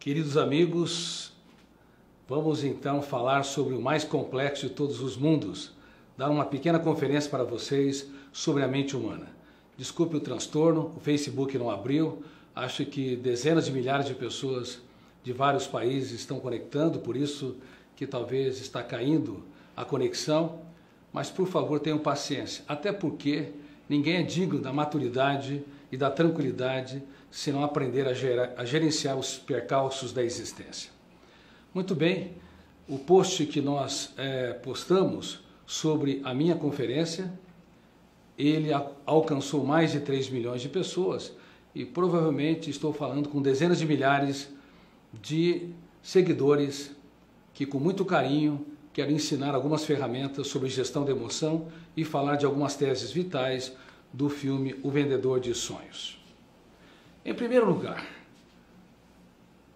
Queridos amigos, vamos então falar sobre o mais complexo de todos os mundos, dar uma pequena conferência para vocês sobre a mente humana. Desculpe o transtorno, o Facebook não abriu, acho que dezenas de milhares de pessoas de vários países estão conectando, por isso que talvez está caindo a conexão, mas por favor tenham paciência, até porque ninguém é digno da maturidade e da tranquilidade se não aprender a gerenciar os percalços da existência. Muito bem, o post que nós postamos sobre a minha conferência, ele alcançou mais de 3 milhões de pessoas e provavelmente estou falando com dezenas de milhares de seguidores que com muito carinho quero ensinar algumas ferramentas sobre gestão da emoção e falar de algumas teses vitais do filme O Vendedor de Sonhos. Em primeiro lugar,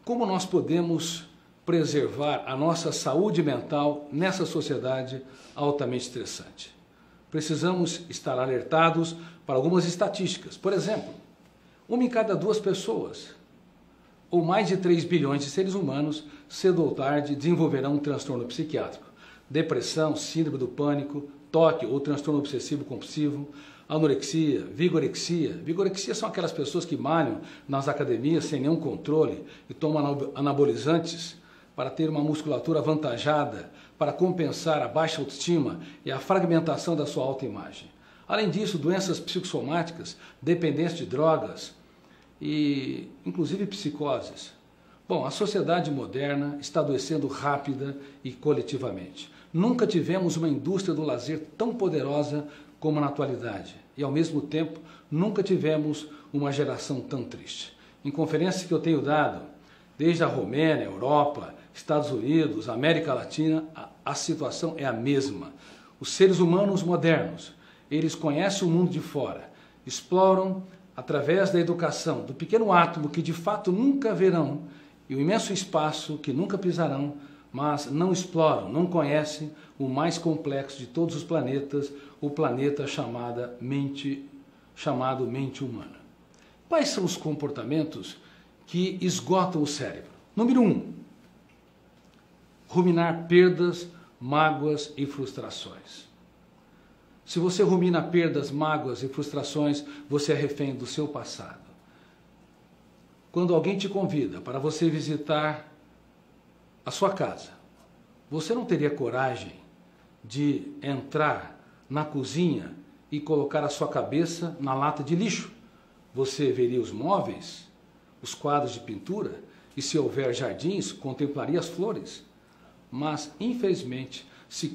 como nós podemos preservar a nossa saúde mental nessa sociedade altamente estressante? Precisamos estar alertados para algumas estatísticas. Por exemplo, 1 em cada 2 pessoas, ou mais de 3 bilhões de seres humanos, cedo ou tarde desenvolverão um transtorno psiquiátrico. Depressão, síndrome do pânico, TOC ou transtorno obsessivo-compulsivo, anorexia, vigorexia. Vigorexia são aquelas pessoas que malham nas academias sem nenhum controle e tomam anabolizantes para ter uma musculatura avantajada, para compensar a baixa autoestima e a fragmentação da sua autoimagem. Além disso, doenças psicossomáticas, dependência de drogas e inclusive psicoses. Bom, a sociedade moderna está adoecendo rápida e coletivamente. Nunca tivemos uma indústria do lazer tão poderosa como na atualidade. E, ao mesmo tempo, nunca tivemos uma geração tão triste. Em conferências que eu tenho dado, desde a Romênia, Europa, Estados Unidos, América Latina, a situação é a mesma. Os seres humanos modernos, eles conhecem o mundo de fora, exploram, através da educação, do pequeno átomo que de fato nunca verão, e o imenso espaço que nunca pisarão, mas não exploram, não conhecem o mais complexo de todos os planetas, o planeta chamado mente humana. Quais são os comportamentos que esgotam o cérebro? Número 1, ruminar perdas, mágoas e frustrações. Se você rumina perdas, mágoas e frustrações, você é refém do seu passado. Quando alguém te convida para você visitar a sua casa, você não teria coragem de entrar na cozinha e colocar a sua cabeça na lata de lixo. Você veria os móveis, os quadros de pintura e, se houver jardins, contemplaria as flores. Mas, infelizmente, se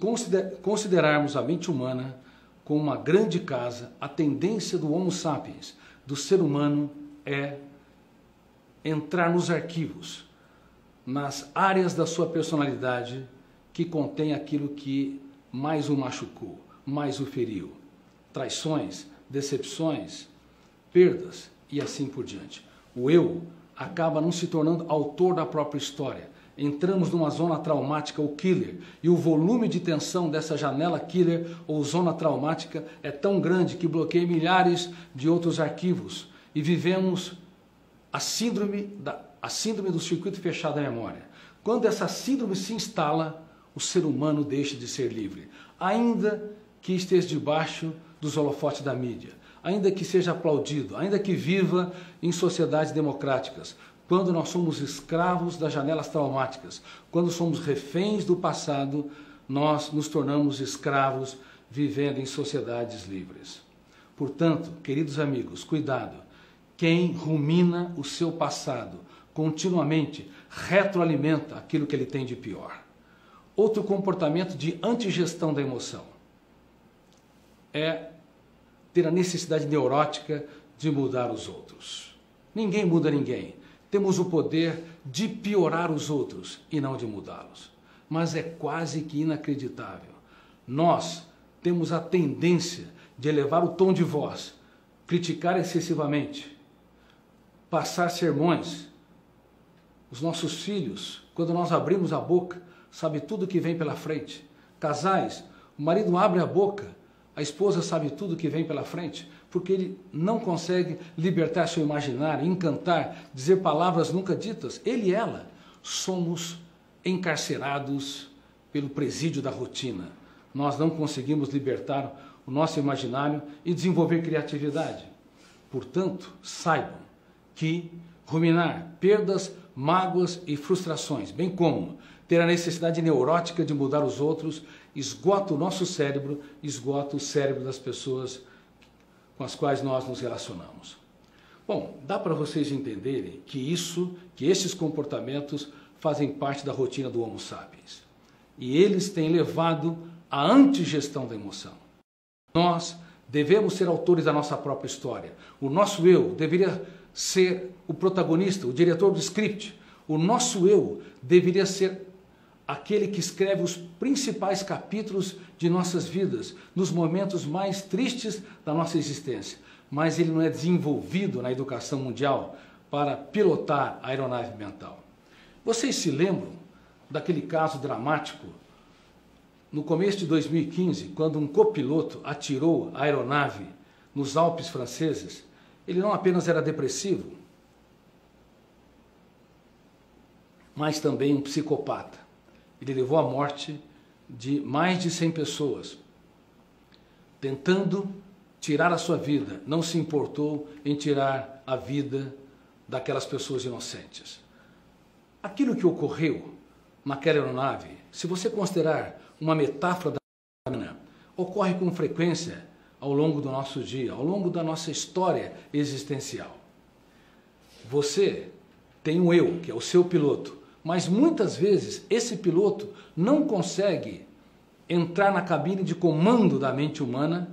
considerarmos a mente humana como uma grande casa, a tendência do Homo sapiens, do ser humano, é entrar nos arquivos, nas áreas da sua personalidade que contém aquilo que mais o machucou, mais o feriu. Traições, decepções, perdas e assim por diante. O eu acaba não se tornando autor da própria história. Entramos numa zona traumática ou killer e o volume de tensão dessa janela killer ou zona traumática é tão grande que bloqueia milhares de outros arquivos e vivemos a síndrome do circuito fechado da memória. Quando essa síndrome se instala, o ser humano deixa de ser livre, ainda que esteja debaixo dos holofotes da mídia, ainda que seja aplaudido, ainda que viva em sociedades democráticas. Quando nós somos escravos das janelas traumáticas, quando somos reféns do passado, nós nos tornamos escravos vivendo em sociedades livres. Portanto, queridos amigos, cuidado. Quem rumina o seu passado continuamente retroalimenta aquilo que ele tem de pior. Outro comportamento de antigestão da emoção é ter a necessidade neurótica de mudar os outros. Ninguém muda ninguém. Temos o poder de piorar os outros e não de mudá-los. Mas é quase que inacreditável. Nós temos a tendência de elevar o tom de voz, criticar excessivamente, passar sermões. Os nossos filhos, quando nós abrimos a boca, sabe tudo que vem pela frente. Casais, o marido abre a boca, A esposa sabe tudo que vem pela frente, porque ele não consegue libertar seu imaginário, encantar, dizer palavras nunca ditas. Ele e ela somos encarcerados pelo presídio da rotina. Nós não conseguimos libertar o nosso imaginário e desenvolver criatividade. Portanto, saibam que ruminar perdas, mágoas e frustrações, bem como ter a necessidade neurótica de mudar os outros, esgota o nosso cérebro, esgota o cérebro das pessoas com as quais nós nos relacionamos. Bom, dá para vocês entenderem que esses comportamentos fazem parte da rotina do Homo sapiens. E eles têm levado à antigestão da emoção. Nós devemos ser autores da nossa própria história. O nosso eu deveria ser o protagonista, o diretor do script. O nosso eu deveria ser aquele que escreve os principais capítulos de nossas vidas, nos momentos mais tristes da nossa existência. Mas ele não é desenvolvido na educação mundial para pilotar a aeronave mental. Vocês se lembram daquele caso dramático no começo de 2015, quando um copiloto atirou a aeronave nos Alpes franceses? Ele não apenas era depressivo, mas também um psicopata. Ele levou à morte de mais de 100 pessoas, tentando tirar a sua vida. Não se importou em tirar a vida daquelas pessoas inocentes. Aquilo que ocorreu naquela aeronave, se você considerar uma metáfora da vida, ocorre com frequência ao longo do nosso dia, ao longo da nossa história existencial. Você tem um eu, que é o seu piloto, mas muitas vezes esse piloto não consegue entrar na cabine de comando da mente humana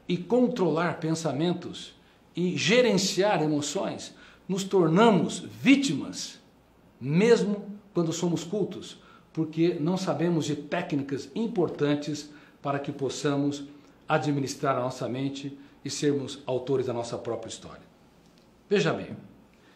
e controlar pensamentos e gerenciar emoções. Nos tornamos vítimas, mesmo quando somos cultos, porque não sabemos de técnicas importantes para que possamos administrar a nossa mente e sermos autores da nossa própria história. Veja bem,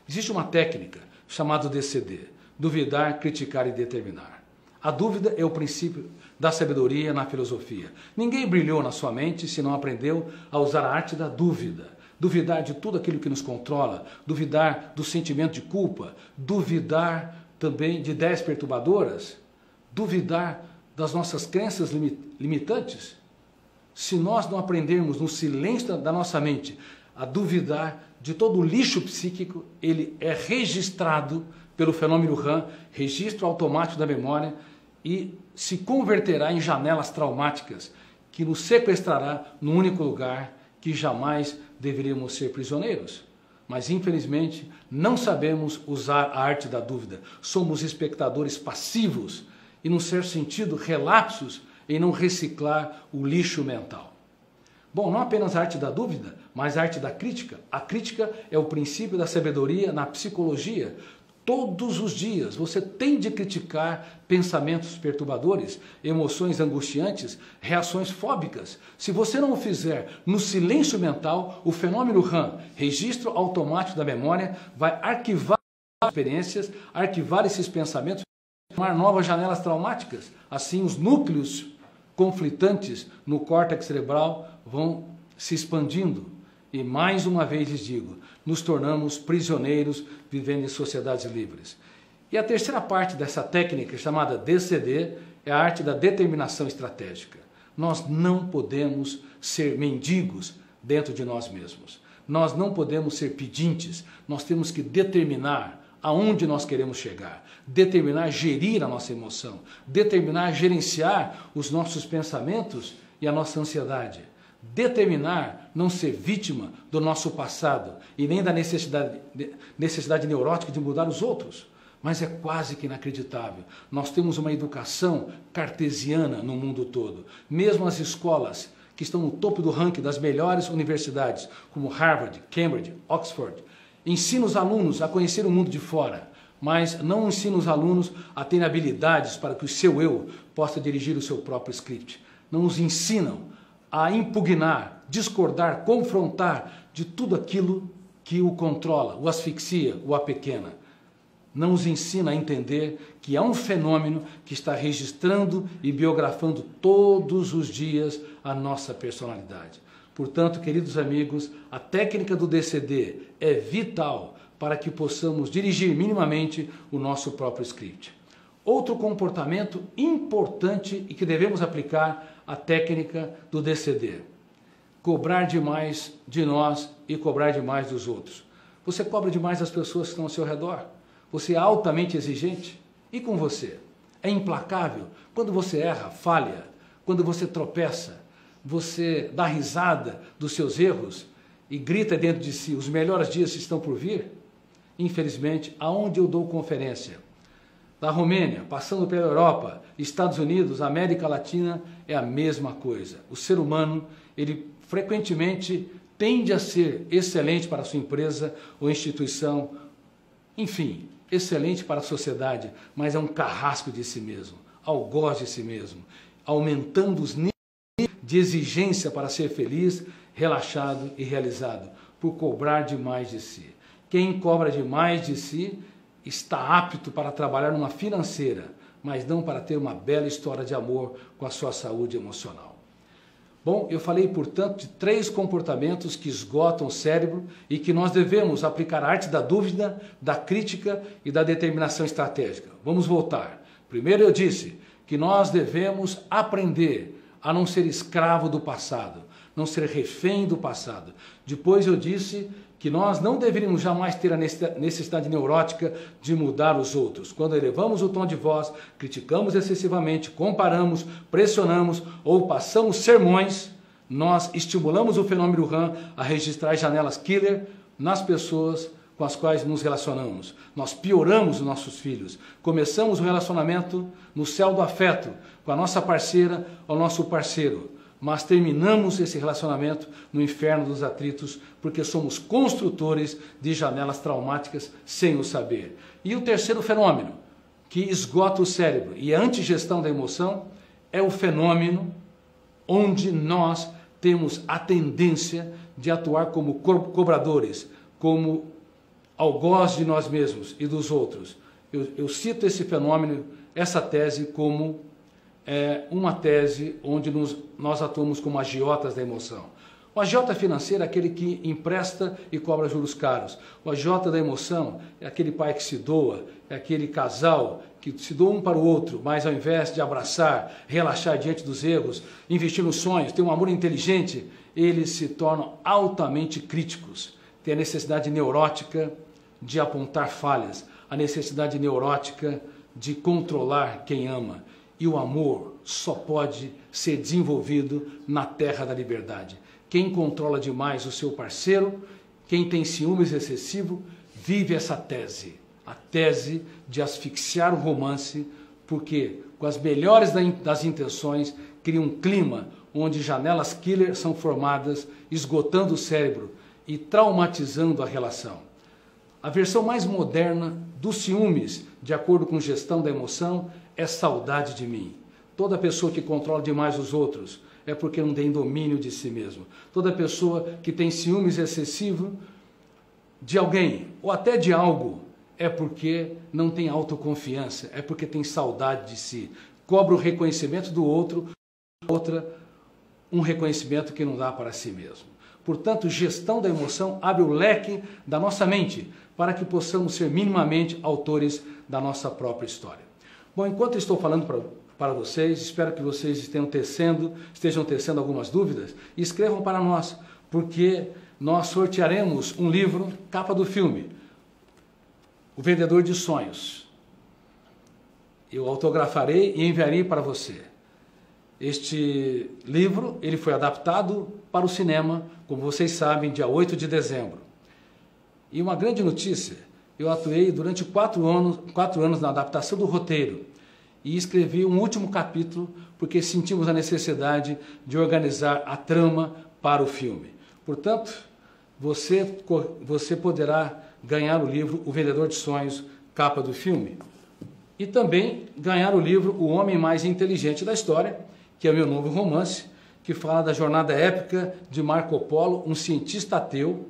existe uma técnica chamada DCD, duvidar, criticar e determinar. A dúvida é o princípio da sabedoria na filosofia. Ninguém brilhou na sua mente se não aprendeu a usar a arte da dúvida. Duvidar de tudo aquilo que nos controla, duvidar do sentimento de culpa, duvidar também de ideias perturbadoras, duvidar das nossas crenças limitantes. Se nós não aprendermos no silêncio da nossa mente a duvidar de todo o lixo psíquico, ele é registrado pelo fenômeno RAM, registro automático da memória, e se converterá em janelas traumáticas que nos sequestrará no único lugar que jamais deveríamos ser prisioneiros. Mas, infelizmente, não sabemos usar a arte da dúvida. Somos espectadores passivos e, num certo sentido, relapsos em não reciclar o lixo mental. Bom, não apenas a arte da dúvida, mas a arte da crítica. A crítica é o princípio da sabedoria na psicologia. Todos os dias você tem de criticar pensamentos perturbadores, emoções angustiantes, reações fóbicas. Se você não o fizer no silêncio mental, o fenômeno RAM, registro automático da memória, vai arquivar as experiências, arquivar esses pensamentos, formar novas janelas traumáticas. Assim, os núcleos conflitantes no córtex cerebral vão se expandindo. E mais uma vez lhes digo, nos tornamos prisioneiros vivendo em sociedades livres. E a terceira parte dessa técnica, chamada DCD, é a arte da determinação estratégica. Nós não podemos ser mendigos dentro de nós mesmos. Nós não podemos ser pedintes. Nós temos que determinar aonde nós queremos chegar, determinar gerir a nossa emoção, determinar gerenciar os nossos pensamentos e a nossa ansiedade. Determinar não ser vítima do nosso passado e nem da necessidade neurótica de mudar os outros. Mas é quase que inacreditável. Nós temos uma educação cartesiana no mundo todo. Mesmo as escolas que estão no topo do ranking das melhores universidades, como Harvard, Cambridge, Oxford, ensinam os alunos a conhecer o mundo de fora, mas não ensinam os alunos a terem habilidades para que o seu eu possa dirigir o seu próprio script. Não os ensinam a impugnar, discordar, confrontar de tudo aquilo que o controla, o asfixia, o apequena. não nos ensina a entender que há um fenômeno que está registrando e biografando todos os dias a nossa personalidade. Portanto, queridos amigos, a técnica do DCD é vital para que possamos dirigir minimamente o nosso próprio script. Outro comportamento importante e que devemos aplicar a técnica do DCD. Cobrar demais de nós e cobrar demais dos outros. Você cobra demais das pessoas que estão ao seu redor? Você é altamente exigente? E com você? É implacável? Quando você erra, falha. Quando você tropeça, você dá risada dos seus erros e grita dentro de si, os melhores dias estão por vir? Infelizmente, aonde eu dou conferência, da Romênia, passando pela Europa, Estados Unidos, América Latina, é a mesma coisa. O ser humano, ele frequentemente tende a ser excelente para a sua empresa ou instituição, enfim, excelente para a sociedade, mas é um carrasco de si mesmo, algoz de si mesmo, aumentando os níveis de exigência para ser feliz, relaxado e realizado, por cobrar demais de si. Quem cobra demais de si está apto para trabalhar numa financeira, mas não para ter uma bela história de amor com a sua saúde emocional. Bom, eu falei, portanto, de 3 comportamentos que esgotam o cérebro e que nós devemos aplicar a arte da dúvida, da crítica e da determinação estratégica. Vamos voltar. Primeiro eu disse que nós devemos aprender a não ser escravo do passado, não ser refém do passado. Depois eu disse que nós não deveríamos jamais ter a necessidade neurótica de mudar os outros. Quando elevamos o tom de voz, criticamos excessivamente, comparamos, pressionamos ou passamos sermões, nós estimulamos o fenômeno RAM a registrar janelas killer nas pessoas com as quais nos relacionamos. Nós pioramos os nossos filhos. Começamos o relacionamento no céu do afeto, com a nossa parceira ou nosso parceiro. Mas terminamos esse relacionamento no inferno dos atritos, porque somos construtores de janelas traumáticas sem o saber. E o terceiro fenômeno, que esgota o cérebro e é a antigestão da emoção, é o fenômeno onde nós temos a tendência de atuar como cobradores, como algoz de nós mesmos e dos outros. Eu cito esse fenômeno, essa tese, como uma tese onde nós atuamos como agiotas da emoção. O agiota financeiro é aquele que empresta e cobra juros caros. O agiota da emoção é aquele pai que se doa, é aquele casal que se doa um para o outro, mas ao invés de abraçar, relaxar diante dos erros, investir nos sonhos, ter um amor inteligente, eles se tornam altamente críticos. Tem a necessidade neurótica de apontar falhas, a necessidade neurótica de controlar quem ama. E o amor só pode ser desenvolvido na terra da liberdade. Quem controla demais o seu parceiro, quem tem ciúmes excessivo, vive essa tese. A tese de asfixiar o romance, porque com as melhores das intenções, cria um clima onde janelas killer são formadas, esgotando o cérebro e traumatizando a relação. A versão mais moderna dos ciúmes, de acordo com gestão da emoção, é saudade de mim. Toda pessoa que controla demais os outros é porque não tem domínio de si mesmo. Toda pessoa que tem ciúmes excessivo de alguém ou até de algo é porque não tem autoconfiança, é porque tem saudade de si. Cobra o reconhecimento do outro, um reconhecimento que não dá para si mesmo. Portanto, gestão da emoção abre o leque da nossa mente para que possamos ser minimamente autores da nossa própria história. Bom, enquanto estou falando para vocês, espero que vocês estejam tecendo algumas dúvidas e escrevam para nós, porque nós sortearemos um livro, capa do filme, O Vendedor de Sonhos. Eu autografarei e enviarei para você. Este livro, ele foi adaptado para o cinema, como vocês sabem, dia 8 de dezembro. E uma grande notícia, eu atuei durante 4 anos na adaptação do roteiro e escrevi um último capítulo porque sentimos a necessidade de organizar a trama para o filme. Portanto, você poderá ganhar o livro O Vendedor de Sonhos, capa do filme, e também ganhar o livro O Homem Mais Inteligente da História, que é meu novo romance, que fala da jornada épica de Marco Polo, um cientista ateu,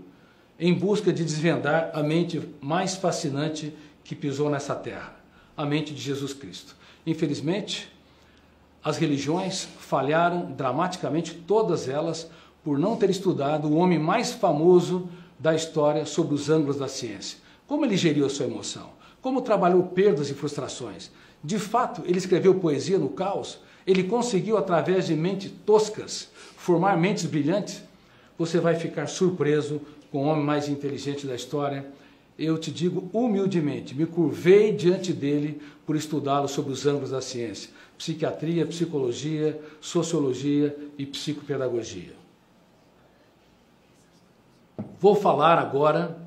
em busca de desvendar a mente mais fascinante que pisou nessa terra, a mente de Jesus Cristo. Infelizmente, as religiões falharam dramaticamente, todas elas, por não ter estudado o homem mais famoso da história sobre os ângulos da ciência. Como ele geriu a sua emoção, como trabalhou perdas e frustrações. De fato, ele escreveu poesia no caos, ele conseguiu, através de mentes toscas, formar mentes brilhantes. Você vai ficar surpreso com o homem mais inteligente da história. Eu te digo humildemente, me curvei diante dele por estudá-lo sobre os ângulos da ciência. Psiquiatria, psicologia, sociologia e psicopedagogia. Vou falar agora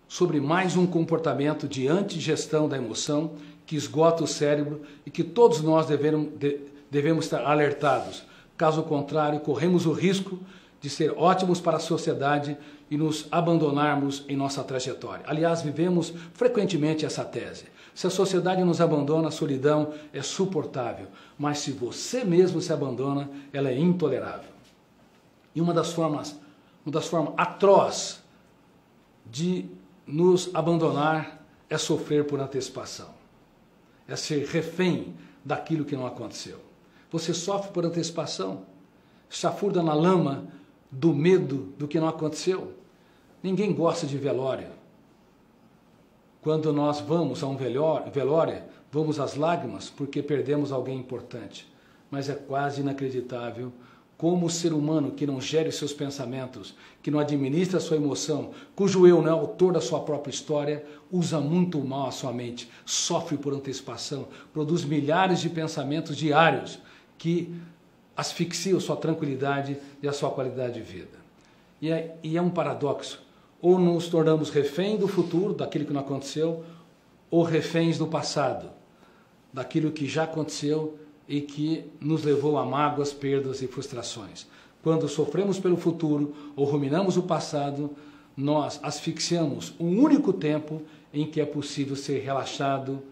sobre mais um comportamento de antigestão da emoção que esgota o cérebro e que todos nós devemos estar alertados. Caso contrário, corremos o risco de ser ótimos para a sociedade e nos abandonarmos em nossa trajetória. Aliás, vivemos frequentemente essa tese. Se a sociedade nos abandona, a solidão é suportável, mas se você mesmo se abandona, ela é intolerável. E uma das formas atroz de nos abandonar é sofrer por antecipação, é ser refém daquilo que não aconteceu. Você sofre por antecipação, chafurda na lama do medo do que não aconteceu. Ninguém gosta de velório. Quando nós vamos a um velório, vamos às lágrimas porque perdemos alguém importante. Mas é quase inacreditável como o ser humano que não gere seus pensamentos, que não administra a sua emoção, cujo eu não é autor da sua própria história, usa muito mal a sua mente, sofre por antecipação, produz milhares de pensamentos diários que asfixiam sua tranquilidade e a sua qualidade de vida. E é um paradoxo. Ou nos tornamos refém do futuro, daquilo que não aconteceu, ou reféns do passado, daquilo que já aconteceu e que nos levou a mágoas, perdas e frustrações. Quando sofremos pelo futuro ou ruminamos o passado, nós asfixiamos um único tempo em que é possível ser relaxado,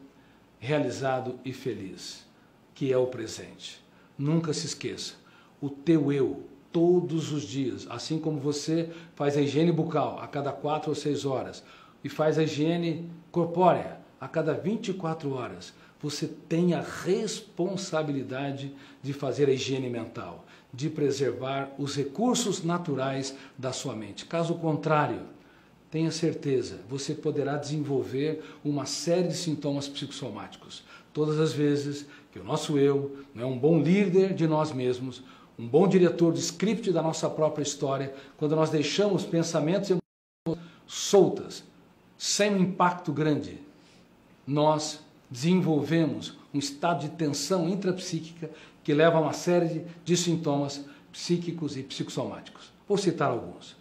realizado e feliz, que é o presente. Nunca se esqueça, o teu eu, todos os dias, assim como você faz a higiene bucal a cada 4 ou 6 horas e faz a higiene corpórea a cada 24 horas, você tem a responsabilidade de fazer a higiene mental, de preservar os recursos naturais da sua mente. Caso contrário, tenha certeza, você poderá desenvolver uma série de sintomas psicossomáticos. Todas as vezes que o nosso eu não é um bom líder de nós mesmos, um bom diretor de script da nossa própria história, quando nós deixamos pensamentos e emoções soltas, sem um impacto grande, nós desenvolvemos um estado de tensão intrapsíquica que leva a uma série de sintomas psíquicos e psicossomáticos. Vou citar alguns.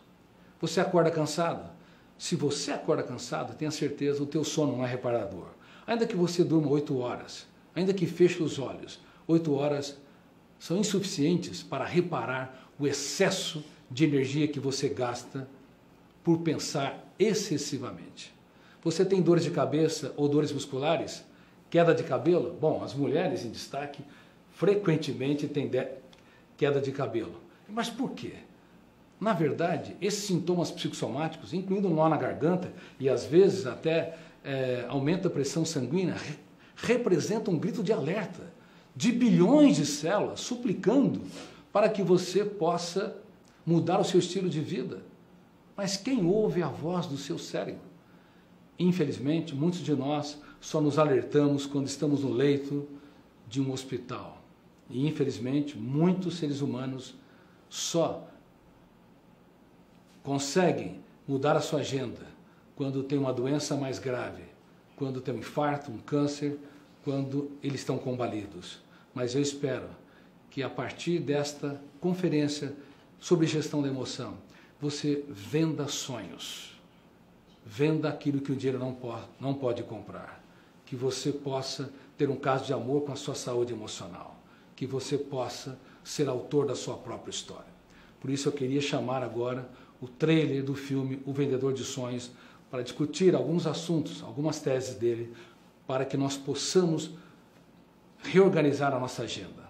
Você acorda cansado? Se você acorda cansado, tenha certeza, o teu sono não é reparador. Ainda que você durma 8 horas, ainda que feche os olhos, 8 horas são insuficientes para reparar o excesso de energia que você gasta por pensar excessivamente. Você tem dores de cabeça ou dores musculares? Queda de cabelo? Bom, as mulheres em destaque frequentemente têm queda de cabelo. Mas por quê? Na verdade, esses sintomas psicossomáticos, incluindo um nó na garganta e às vezes até aumento da pressão sanguínea, representam um grito de alerta de bilhões de células suplicando para que você possa mudar o seu estilo de vida. Mas quem ouve a voz do seu cérebro? Infelizmente, muitos de nós só nos alertamos quando estamos no leito de um hospital. E, infelizmente, muitos seres humanos só conseguem mudar a sua agenda quando tem uma doença mais grave, quando tem um infarto, um câncer, quando eles estão combalidos. Mas eu espero que, a partir desta conferência sobre gestão da emoção, você venda sonhos, venda aquilo que o dinheiro não pode comprar. Que você possa ter um caso de amor com a sua saúde emocional, que você possa ser autor da sua própria história. Por isso eu queria chamar agora o trailer do filme O Vendedor de Sonhos para discutir alguns assuntos, algumas teses dele, para que nós possamos reorganizar a nossa agenda,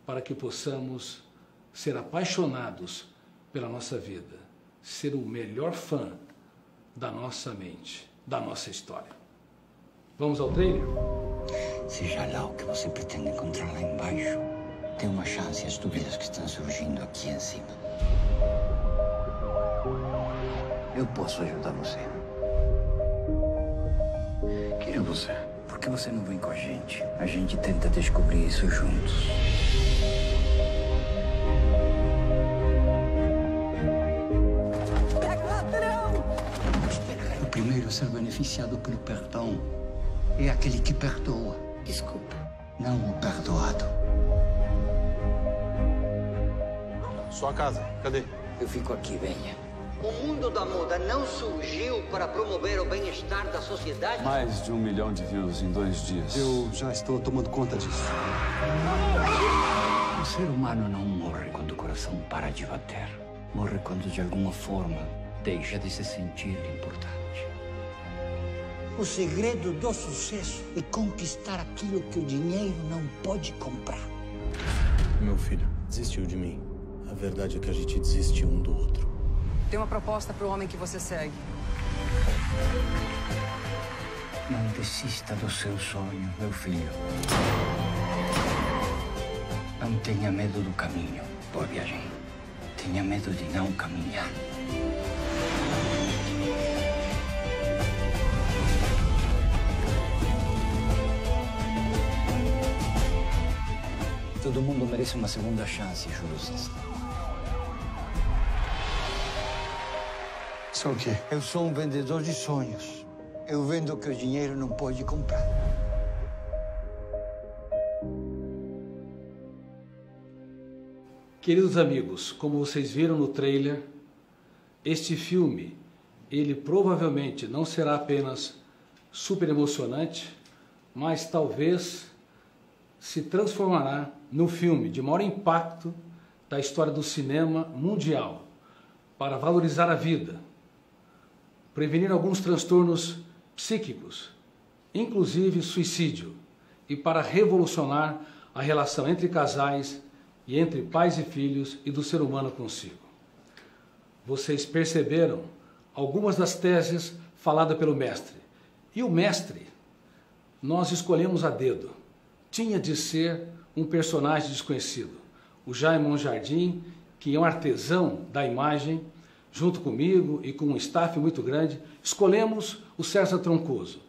para que possamos ser apaixonados pela nossa vida, ser o melhor fã da nossa mente, da nossa história. Vamos ao trailer? Seja lá o que você pretende encontrar lá embaixo, tem uma chance as dúvidas que estão surgindo aqui em cima. Eu posso ajudar você. Quem é você? Por que você não vem com a gente? A gente tenta descobrir isso juntos. Pega o ladrão! O primeiro a ser beneficiado pelo perdão é aquele que perdoa. Desculpa. Não o perdoado. Sua casa, cadê? Eu fico aqui, venha. O mundo da moda não surgiu para promover o bem-estar da sociedade? Mais de 1 milhão de views em 2 dias. Eu já estou tomando conta disso. O ser humano não morre quando o coração para de bater. Morre quando, de alguma forma, deixa de se sentir importante. O segredo do sucesso é conquistar aquilo que o dinheiro não pode comprar. Meu filho desistiu de mim. A verdade é que a gente desistiu um do outro. Tem uma proposta para o homem que você segue. Não desista do seu sonho, meu filho. Não tenha medo do caminho. Boa viagem. Tenha medo de não caminhar. Todo mundo merece uma segunda chance, Júlio César. Isso é o quê? Eu sou um vendedor de sonhos. Eu vendo o que o dinheiro não pode comprar. Queridos amigos, como vocês viram no trailer, este filme, ele provavelmente não será apenas super emocionante, mas talvez se transformará no filme de maior impacto da história do cinema mundial, para valorizar a vida, prevenir alguns transtornos psíquicos, inclusive suicídio, e para revolucionar a relação entre casais e entre pais e filhos e do ser humano consigo. Vocês perceberam algumas das teses faladas pelo mestre. E o mestre, nós escolhemos a dedo. Tinha de ser um personagem desconhecido. O Jaime Jardim, que é um artesão da imagem, junto comigo e com um staff muito grande, escolhemos o César Troncoso,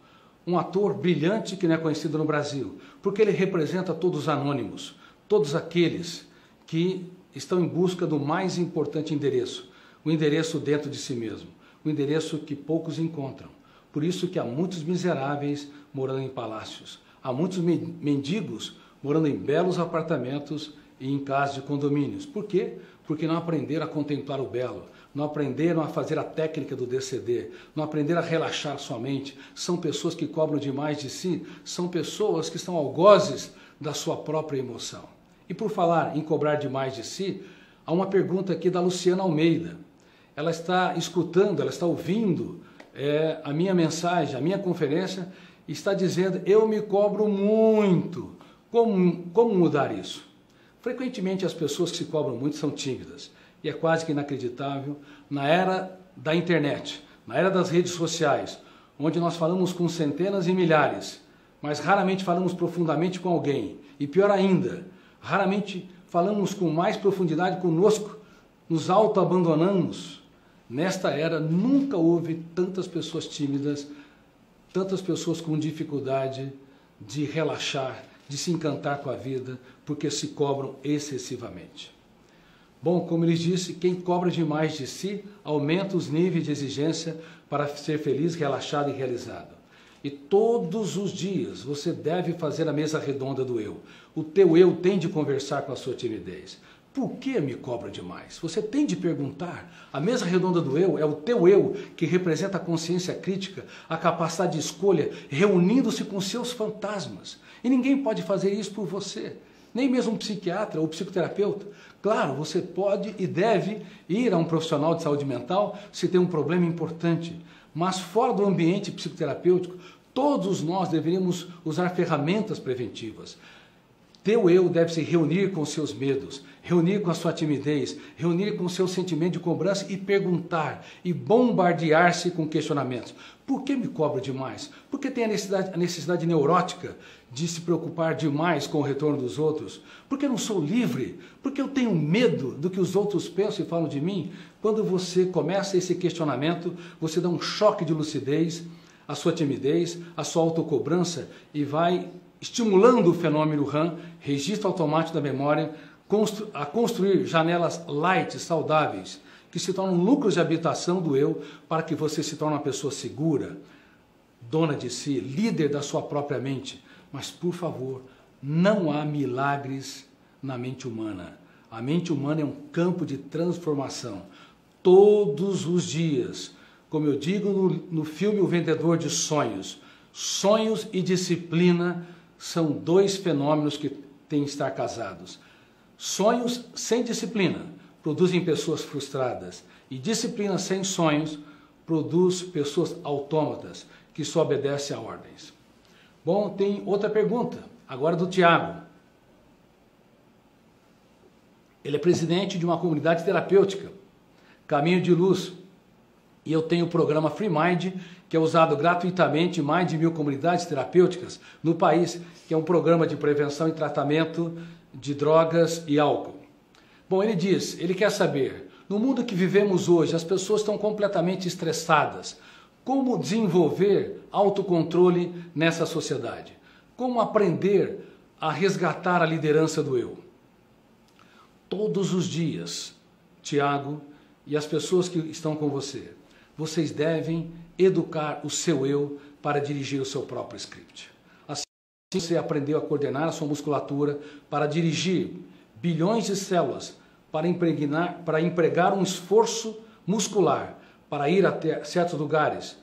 um ator brilhante que não é conhecido no Brasil, porque ele representa todos os anônimos, todos aqueles que estão em busca do mais importante endereço, o endereço dentro de si mesmo, o endereço que poucos encontram. Por isso que há muitos miseráveis morando em palácios, há muitos mendigos morando em belos apartamentos e em casas de condomínios. Por quê? Porque não aprenderam a contemplar o belo, não aprenderam a fazer a técnica do DCD, não aprenderam a relaxar sua mente. São pessoas que cobram demais de si, são pessoas que estão algozes da sua própria emoção. E por falar em cobrar demais de si, há uma pergunta aqui da Luciana Almeida. Ela está escutando, ela está ouvindo a minha mensagem, a minha conferência, e está dizendo: eu me cobro muito. Como mudar isso? Frequentemente as pessoas que se cobram muito são tímidas. E é quase que inacreditável, na era da internet, na era das redes sociais, onde nós falamos com centenas e milhares, mas raramente falamos profundamente com alguém. E pior ainda, raramente falamos com mais profundidade conosco, nos auto-abandonamos. Nesta era nunca houve tantas pessoas tímidas, tantas pessoas com dificuldade de relaxar, de se encantar com a vida, porque se cobram excessivamente. Bom, como eles disse, quem cobra demais de si aumenta os níveis de exigência para ser feliz, relaxado e realizado. E todos os dias você deve fazer a mesa redonda do eu. O teu eu tem de conversar com a sua timidez. Por que me cobro demais? Você tem de perguntar. A mesa redonda do eu é o teu eu que representa a consciência crítica, a capacidade de escolha, reunindo-se com seus fantasmas. E ninguém pode fazer isso por você. Nem mesmo um psiquiatra ou psicoterapeuta. Claro, você pode e deve ir a um profissional de saúde mental se tem um problema importante. Mas fora do ambiente psicoterapêutico, todos nós deveríamos usar ferramentas preventivas. teu eu deve se reunir com seus medos, reunir com a sua timidez, reunir com o seu sentimento de cobrança e perguntar, e bombardear-se com questionamentos. Por que me cobro demais? Por que tem a necessidade neurótica de se preocupar demais com o retorno dos outros? Por que não sou livre? Por que eu tenho medo do que os outros pensam e falam de mim? Quando você começa esse questionamento, você dá um choque de lucidez à sua timidez, à sua autocobrança e vai estimulando o fenômeno RAM, registro automático da memória, a construir janelas light, saudáveis, que se tornam núcleos de habitação do eu, para que você se torne uma pessoa segura, dona de si, líder da sua própria mente. Mas, por favor, não há milagres na mente humana. A mente humana é um campo de transformação. Todos os dias, como eu digo no filme O Vendedor de Sonhos, sonhos e disciplina são dois fenômenos que têm que estar casados. Sonhos sem disciplina produzem pessoas frustradas e disciplina sem sonhos produz pessoas autômatas que só obedecem a ordens. Bom, tem outra pergunta, agora do Tiago. Ele é presidente de uma comunidade terapêutica, Caminho de Luz, e eu tenho o programa Free Mind, que é usado gratuitamente em mais de 1000 comunidades terapêuticas no país, que é um programa de prevenção e tratamento de drogas e álcool. Bom, ele quer saber, no mundo que vivemos hoje, as pessoas estão completamente estressadas. Como desenvolver autocontrole nessa sociedade? Como aprender a resgatar a liderança do eu? Todos os dias, Tiago e as pessoas que estão com você, vocês devem educar o seu eu para dirigir o seu próprio script. Assim você aprendeu a coordenar a sua musculatura para dirigir bilhões de células, para empregar um esforço muscular, para ir até certos lugares,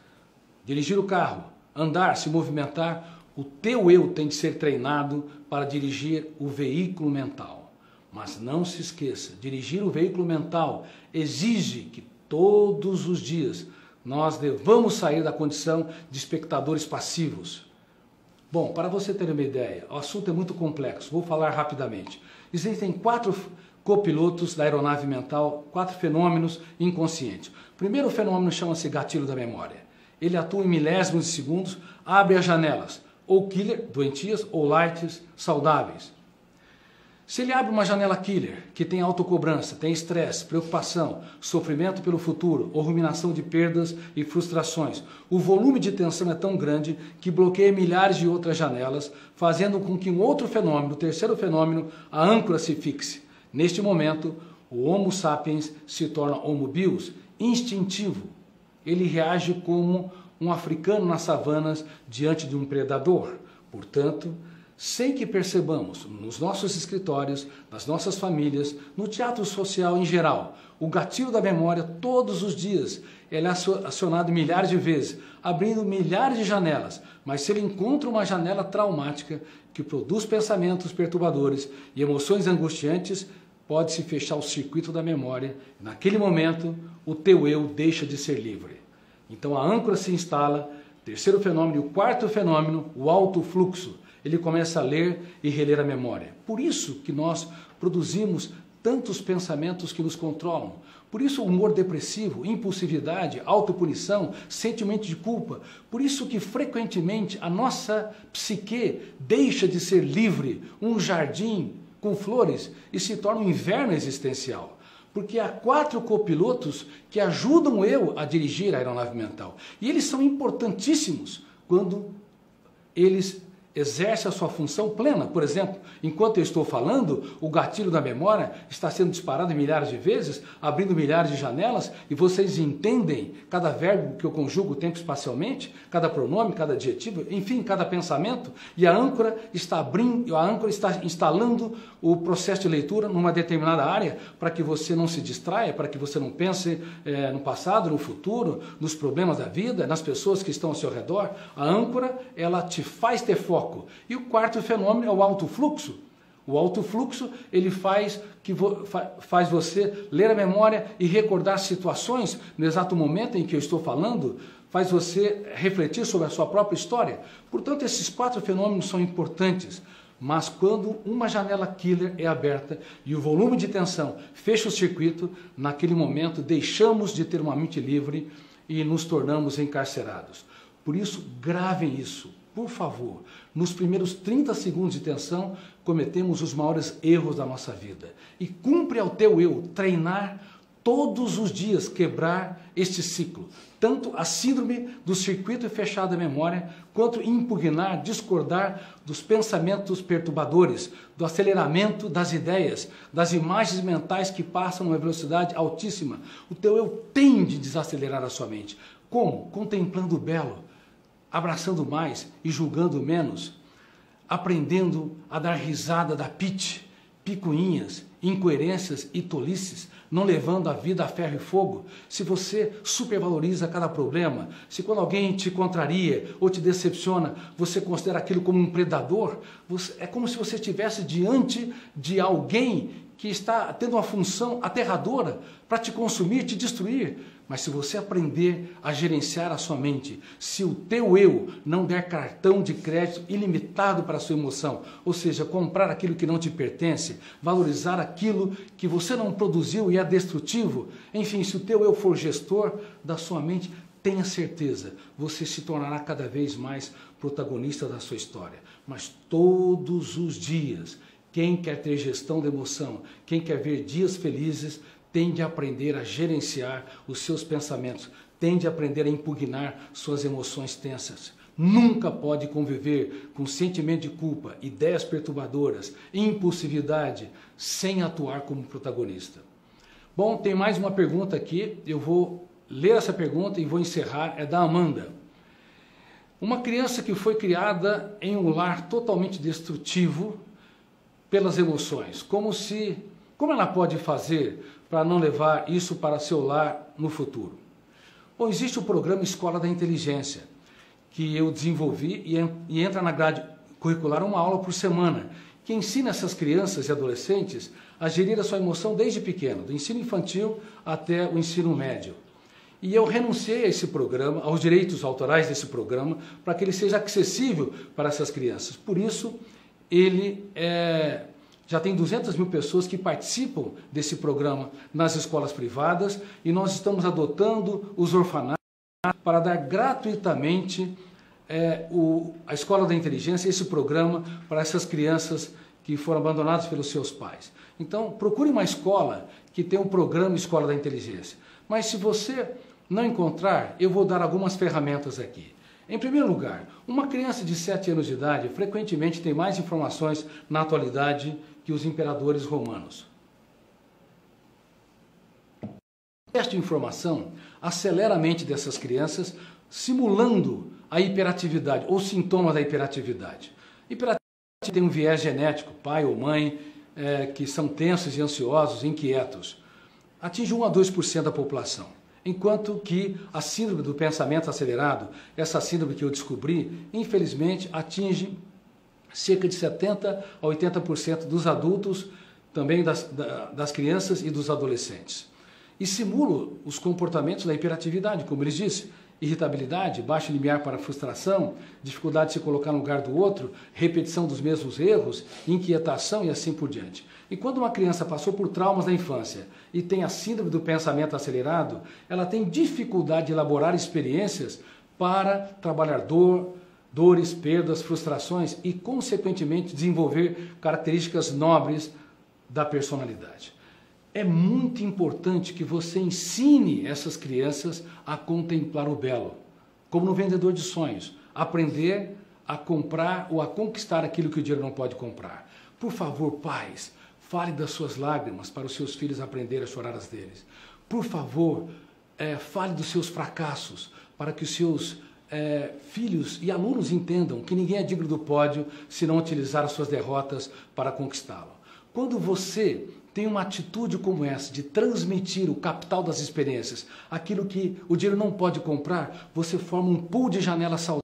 dirigir o carro, andar, se movimentar. O teu eu tem que ser treinado para dirigir o veículo mental. Mas não se esqueça, dirigir o veículo mental exige que todos os dias nós devamos sair da condição de espectadores passivos. Bom, para você ter uma ideia, o assunto é muito complexo, vou falar rapidamente. Existem 4 copilotos da aeronave mental, 4 fenômenos inconscientes. O primeiro fenômeno chama-se gatilho da memória. Ele atua em milésimos de segundos, abre as janelas, ou killer, doentias, ou lights, saudáveis. Se ele abre uma janela killer, que tem autocobrança, tem estresse, preocupação, sofrimento pelo futuro, ou ruminação de perdas e frustrações, o volume de tensão é tão grande que bloqueia milhares de outras janelas, fazendo com que um outro fenômeno, o terceiro fenômeno, a âncora se fixe. Neste momento, o Homo sapiens se torna Homo bios, instintivo. Ele reage como um africano nas savanas diante de um predador. Portanto, sem que percebamos, nos nossos escritórios, nas nossas famílias, no teatro social em geral, o gatilho da memória todos os dias, ele é acionado milhares de vezes, abrindo milhares de janelas, mas se ele encontra uma janela traumática que produz pensamentos perturbadores e emoções angustiantes, pode-se fechar o circuito da memória. Naquele momento, o teu eu deixa de ser livre. Então a âncora se instala, terceiro fenômeno, e o quarto fenômeno, o alto fluxo. Ele começa a ler e reler a memória. Por isso que nós produzimos tantos pensamentos que nos controlam. Por isso o humor depressivo, impulsividade, autopunição, sentimento de culpa. Por isso que frequentemente a nossa psique deixa de ser livre, um jardim com flores, e se torna um inverno existencial. Porque há 4 copilotos que ajudam o eu a dirigir a aeronave mental. E eles são importantíssimos quando eles exerce a sua função plena. Por exemplo, enquanto eu estou falando, o gatilho da memória está sendo disparado milhares de vezes, abrindo milhares de janelas, e vocês entendem cada verbo que eu conjugo tempo espacialmente, cada pronome, cada adjetivo, enfim, cada pensamento, e a âncora está instalando o processo de leitura numa determinada área para que você não se distraia, para que você não pense no passado, no futuro, nos problemas da vida, nas pessoas que estão ao seu redor. A âncora, ela te faz ter foco. E o quarto fenômeno é o alto fluxo. O alto fluxo, ele faz você ler a memória e recordar situações no exato momento em que eu estou falando, faz você refletir sobre a sua própria história. Portanto, esses 4 fenômenos são importantes. Mas quando uma janela killer é aberta e o volume de tensão fecha o circuito, naquele momento deixamos de ter uma mente livre e nos tornamos encarcerados. Por isso, gravem isso, por favor. Nos primeiros 30 segundos de tensão, cometemos os maiores erros da nossa vida. E cumpre ao teu eu treinar todos os dias, quebrar este ciclo. Tanto a síndrome do circuito fechado da memória, quanto impugnar, discordar dos pensamentos perturbadores, do aceleramento das ideias, das imagens mentais que passam numa velocidade altíssima. O teu eu tem de desacelerar a sua mente. Como? Contemplando o belo, abraçando mais e julgando menos, aprendendo a dar risada da picuinhas, incoerências e tolices, não levando a vida a ferro e fogo. Se você supervaloriza cada problema, se quando alguém te contraria ou te decepciona, você considera aquilo como um predador, é como se você estivesse diante de alguém que está tendo uma função aterradora para te consumir, te destruir. Mas se você aprender a gerenciar a sua mente, se o teu eu não der cartão de crédito ilimitado para a sua emoção, ou seja, comprar aquilo que não te pertence, valorizar aquilo que você não produziu e é destrutivo, enfim, se o teu eu for gestor da sua mente, tenha certeza, você se tornará cada vez mais protagonista da sua história. Mas todos os dias, quem quer ter gestão da emoção, quem quer ver dias felizes, tem de aprender a gerenciar os seus pensamentos, tem de aprender a impugnar suas emoções tensas. Nunca pode conviver com sentimento de culpa, ideias perturbadoras, impulsividade, sem atuar como protagonista. Bom, tem mais uma pergunta aqui, eu vou ler essa pergunta e vou encerrar, é da Amanda. Uma criança que foi criada em um lar totalmente destrutivo pelas emoções, como ela pode fazer para não levar isso para seu lar no futuro? Bom, existe o programa Escola da Inteligência, que eu desenvolvi e entra na grade curricular uma aula por semana, que ensina essas crianças e adolescentes a gerir a sua emoção desde pequeno, do ensino infantil até o ensino médio. E eu renunciei a esse programa, aos direitos autorais desse programa, para que ele seja acessível para essas crianças. Por isso, ele já tem 200 mil pessoas que participam desse programa nas escolas privadas e nós estamos adotando os orfanatos para dar gratuitamente a Escola da Inteligência, esse programa para essas crianças que foram abandonadas pelos seus pais. Então, procure uma escola que tem um programa Escola da Inteligência. Mas se você não encontrar, eu vou dar algumas ferramentas aqui. Em primeiro lugar, uma criança de 7 anos de idade frequentemente tem mais informações na atualidade que os imperadores romanos. O teste de informação acelera a mente dessas crianças, simulando a hiperatividade ou sintomas da hiperatividade. Hiperatividade tem um viés genético, pai ou mãe, que são tensos e ansiosos, inquietos. Atinge 1 a 2% da população. Enquanto que a síndrome do pensamento acelerado, essa síndrome que eu descobri, infelizmente atinge cerca de 70 a 80% dos adultos, também das crianças e dos adolescentes. E simula os comportamentos da hiperatividade, como eles disse, irritabilidade, baixo limiar para frustração, dificuldade de se colocar no lugar do outro, repetição dos mesmos erros, inquietação e assim por diante. E quando uma criança passou por traumas na infância e tem a síndrome do pensamento acelerado, ela tem dificuldade de elaborar experiências para trabalhar dores, perdas, frustrações e, consequentemente, desenvolver características nobres da personalidade. É muito importante que você ensine essas crianças a contemplar o belo, como no vendedor de sonhos, aprender a comprar ou a conquistar aquilo que o dinheiro não pode comprar. Por favor, pais, fale das suas lágrimas para os seus filhos aprenderem a chorar as deles. Por favor, fale dos seus fracassos para que os seus filhos e alunos entendam que ninguém é digno do pódio se não utilizar as suas derrotas para conquistá-lo. Quando você tem uma atitude como essa, de transmitir o capital das experiências, aquilo que o dinheiro não pode comprar, você forma um pool de janela saudável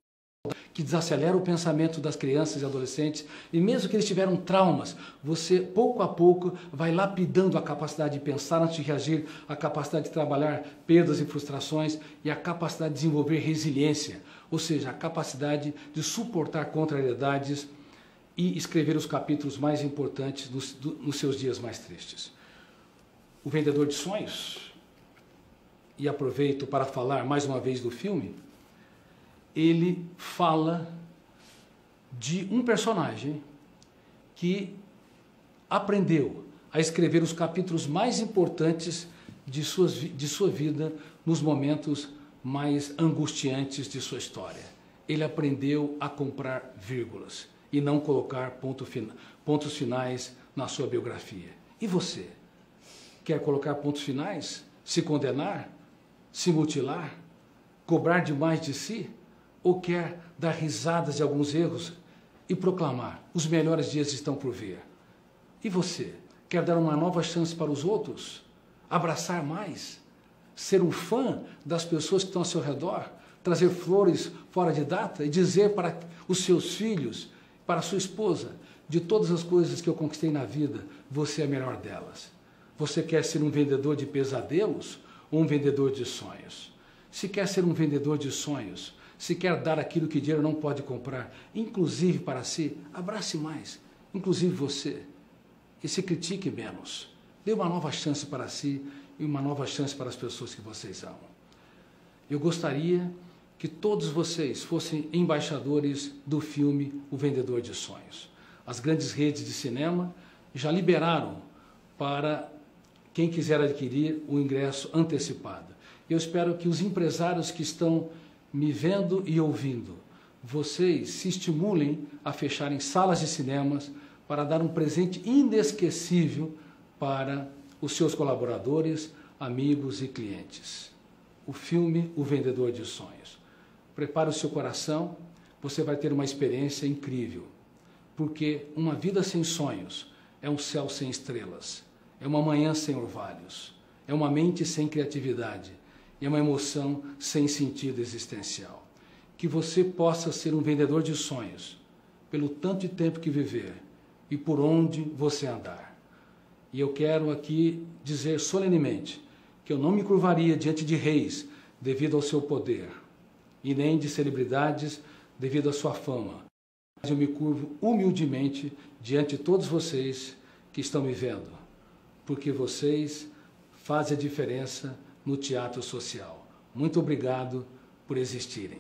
que desacelera o pensamento das crianças e adolescentes, e mesmo que eles tiveram traumas, você pouco a pouco vai lapidando a capacidade de pensar antes de reagir, a capacidade de trabalhar perdas e frustrações e a capacidade de desenvolver resiliência, ou seja, a capacidade de suportar contrariedades e escrever os capítulos mais importantes nos seus dias mais tristes. O Vendedor de Sonhos, e aproveito para falar mais uma vez do filme, ele fala de um personagem que aprendeu a escrever os capítulos mais importantes de sua vida nos momentos mais angustiantes de sua história. Ele aprendeu a comprar vírgulas e não colocar pontos finais na sua biografia. E você? Quer colocar pontos finais? Se condenar? Se mutilar? Cobrar demais de si? Ou quer dar risadas de alguns erros e proclamar: os melhores dias estão por vir? E você? Quer dar uma nova chance para os outros? Abraçar mais? Ser um fã das pessoas que estão ao seu redor? Trazer flores fora de data e dizer para os seus filhos, para a sua esposa: de todas as coisas que eu conquistei na vida, você é a melhor delas? Você quer ser um vendedor de pesadelos ou um vendedor de sonhos? Se quer ser um vendedor de sonhos, se quer dar aquilo que dinheiro não pode comprar, inclusive para si, abrace mais, inclusive você, e se critique menos. Dê uma nova chance para si e uma nova chance para as pessoas que vocês amam. Eu gostaria que todos vocês fossem embaixadores do filme O Vendedor de Sonhos. As grandes redes de cinema já liberaram para quem quiser adquirir o ingresso antecipado. Eu espero que os empresários que estão me vendo e ouvindo, vocês se estimulem a fecharem salas de cinemas para dar um presente inesquecível para os seus colaboradores, amigos e clientes. O filme O Vendedor de Sonhos. Prepare o seu coração, você vai ter uma experiência incrível, porque uma vida sem sonhos é um céu sem estrelas, é uma manhã sem orvalhos, é uma mente sem criatividade, e é uma emoção sem sentido existencial. Que você possa ser um vendedor de sonhos, pelo tanto de tempo que viver e por onde você andar. E eu quero aqui dizer solenemente que eu não me curvaria diante de reis devido ao seu poder, e nem de celebridades devido à sua fama. Mas eu me curvo humildemente diante de todos vocês que estão me vendo, porque vocês fazem a diferença no teatro social. Muito obrigado por existirem.